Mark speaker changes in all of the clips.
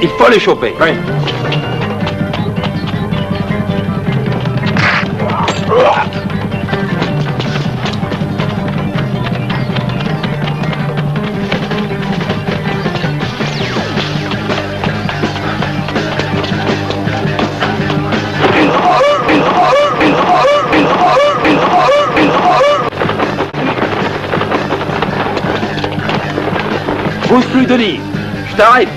Speaker 1: Il faut les choper.
Speaker 2: Oui.
Speaker 1: Bouge plus, Denis. Je t'arrête.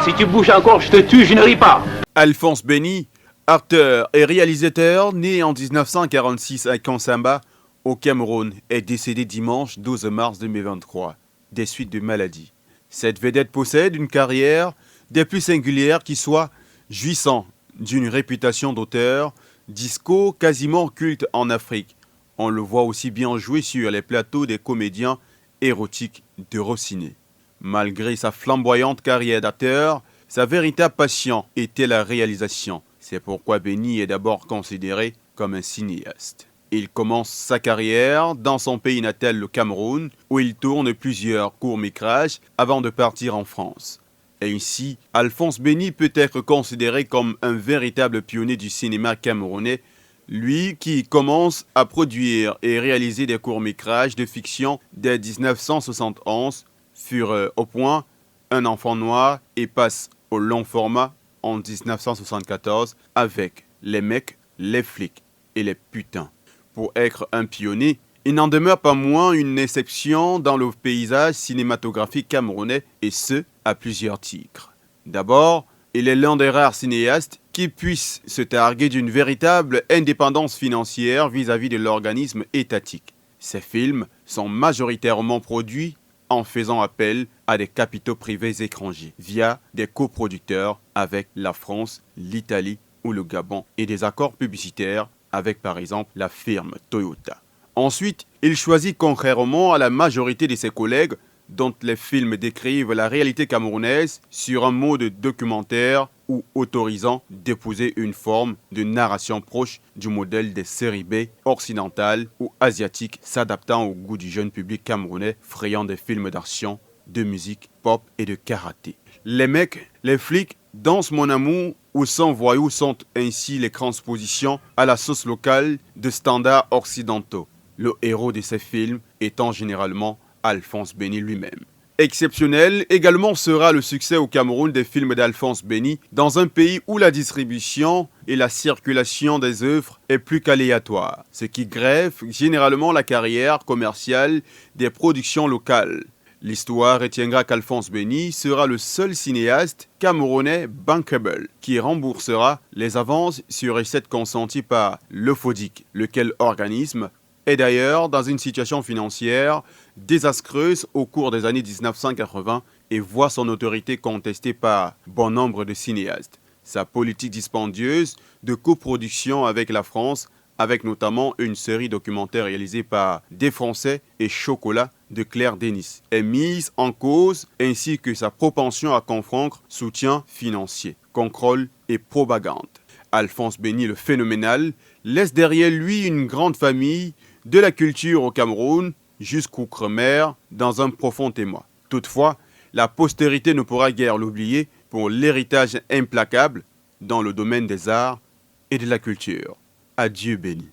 Speaker 1: Si tu bouges encore, je te tue, je ne ris pas.
Speaker 3: Alphonse Béni, acteur et réalisateur, né en 1946 à Kansamba, au Cameroun, est décédé dimanche 12 mars 2023, des suites de maladie. Cette vedette possède une carrière des plus singulières qui soit jouissant d'une réputation d'auteur, disco quasiment culte en Afrique. On le voit aussi bien jouer sur les plateaux des comédiens érotiques de Rossiné. Malgré sa flamboyante carrière d'acteur, sa véritable passion était la réalisation. C'est pourquoi Béni est d'abord considéré comme un cinéaste. Il commence sa carrière dans son pays natal, le Cameroun, où il tourne plusieurs courts-métrages avant de partir en France. Et ici, Alphonse Béni peut être considéré comme un véritable pionnier du cinéma camerounais, lui qui commence à produire et réaliser des courts-métrages de fiction dès 1971, furent au point Un enfant noir et passe au long format en 1974 avec Les mecs, les flics et les putains. Pour être un pionnier, il n'en demeure pas moins une exception dans le paysage cinématographique camerounais et ce, à plusieurs titres. D'abord, il est l'un des rares cinéastes qui puisse se targuer d'une véritable indépendance financière vis-à-vis de l'organisme étatique. Ses films sont majoritairement produits en faisant appel à des capitaux privés étrangers via des coproducteurs avec la France, l'Italie ou le Gabon et des accords publicitaires avec par exemple la firme Toyota. Ensuite, il choisit contrairement à la majorité de ses collègues dont les films décrivent la réalité camerounaise sur un mode documentaire ou autorisant d'épouser une forme de narration proche du modèle des séries B occidentales ou asiatiques s'adaptant au goût du jeune public camerounais friand des films d'action, de musique, pop et de karaté. Les mecs, les flics, Danse mon amour ou Sans voyous sont ainsi les transpositions à la sauce locale de standards occidentaux. Le héros de ces films étant généralement Alphonse Béni lui-même. Exceptionnel également sera le succès au Cameroun des films d'Alphonse Béni dans un pays où la distribution et la circulation des œuvres est plus qu'aléatoire, ce qui greffe généralement la carrière commerciale des productions locales. L'histoire retiendra qu'Alphonse Béni sera le seul cinéaste camerounais bankable qui remboursera les avances sur recettes consenties par le FODIC, lequel organisme est d'ailleurs dans une situation financière désastreuse au cours des années 1980 et voit son autorité contestée par bon nombre de cinéastes. Sa politique dispendieuse de coproduction avec la France, avec notamment une série documentaire réalisée par Des Français et Chocolat de Claire Denis, est mise en cause ainsi que sa propension à confondre soutien financier, contrôle et propagande. Alphonse Béni le phénoménal laisse derrière lui une grande famille de la culture au Cameroun jusqu'outre-mer dans un profond émoi. Toutefois, la postérité ne pourra guère l'oublier pour l'héritage implacable dans le domaine des arts et de la culture. Adieu Béni.